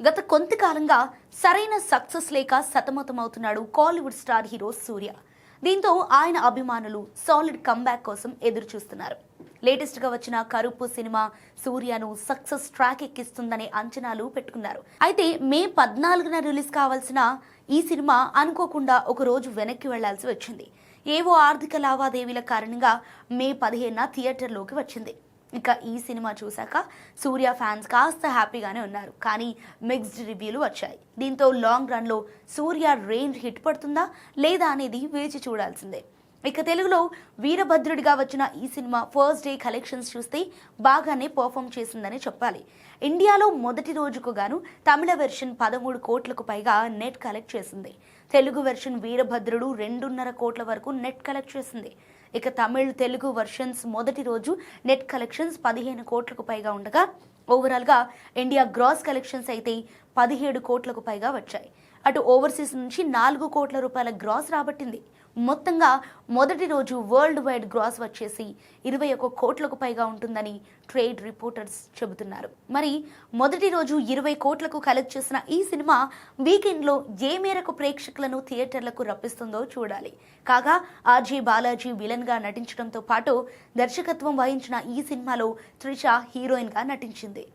గత కొంతకాలంగా సరైన సక్సెస్ లేక సతమతమవుతున్నాడు కాలీవుడ్ స్టార్ హీరో సూర్య. దీంతో ఆయన అభిమానులు సాలిడ్ కంబ్యాక్ కోసం ఎదురు చూస్తున్నారు. లేటెస్ట్ గా వచ్చిన కరుపు సినిమా సూర్యను సక్సెస్ ట్రాక్ ఎక్కిస్తుందనే అంచనాలు పెట్టుకున్నారు. అయితే మే 14న రిలీజ్ కావాల్సిన ఈ సినిమా అనుకోకుండా ఒక రోజు వెనక్కి వెళ్లాల్సి వచ్చింది. ఏవో ఆర్థిక లావాదేవీల కారణంగా మే 15న థియేటర్లోకి వచ్చింది. ఇక ఈ సినిమా చూశాక సూర్య ఫ్యాన్స్ కాస్త హ్యాపీగానే ఉన్నారు. కానీ మిక్స్డ్ రివ్యూలు వచ్చాయి. దీంతో లాంగ్ రన్లో సూర్య రేంజ్ హిట్ పడుతుందా లేదా అనేది వేచి చూడాల్సిందే. ఇక తెలుగులో వీరభద్రుడిగా వచ్చిన ఈ సినిమా ఫస్ట్ డే కలెక్షన్స్ చూస్తే బాగానే పర్ఫామ్ చేసిందని చెప్పాలి. ఇండియాలో మొదటి రోజుకు గాను తమిళ వెర్షన్ 13 కోట్లకు పైగా నెట్ కలెక్ట్ చేసింది. తెలుగు వెర్షన్ వీరభద్రుడు 2.5 కోట్ల వరకు నెట్ కలెక్ట్ చేసింది. ఇక తమిళ్ తెలుగు వర్షన్స్ మొదటి రోజు నెట్ కలెక్షన్స్ 15 కోట్లకు పైగా ఉండగా ఓవరాల్గా ఇండియా గ్రాస్ కలెక్షన్స్ అయితే 17 కోట్లకు పైగా వచ్చాయి. అటు ఓవర్సీస్ నుంచి 4 కోట్ల రూపాయల గ్రాస్ రాబట్టింది. మొత్తంగా మొదటి రోజు వరల్డ్ వైడ్ గ్రాస్ వచ్చేసి 21 కోట్లకు పైగా ఉంటుందని ట్రేడ్ రిపోర్టర్స్ చెబుతున్నారు. మరి మొదటి రోజు 20 కోట్లకు కలెక్ట్ చేసిన ఈ సినిమా వీకెండ్లో ఏ మేరకు ప్రేక్షకులను థియేటర్లకు రప్పిస్తుందో చూడాలి. కాగా ఆర్జే బాలాజీ విలన్గా నటించడంతో పాటు దర్శకత్వం వహించిన ఈ సినిమాలో త్రిష హీరోయిన్గా నటించింది.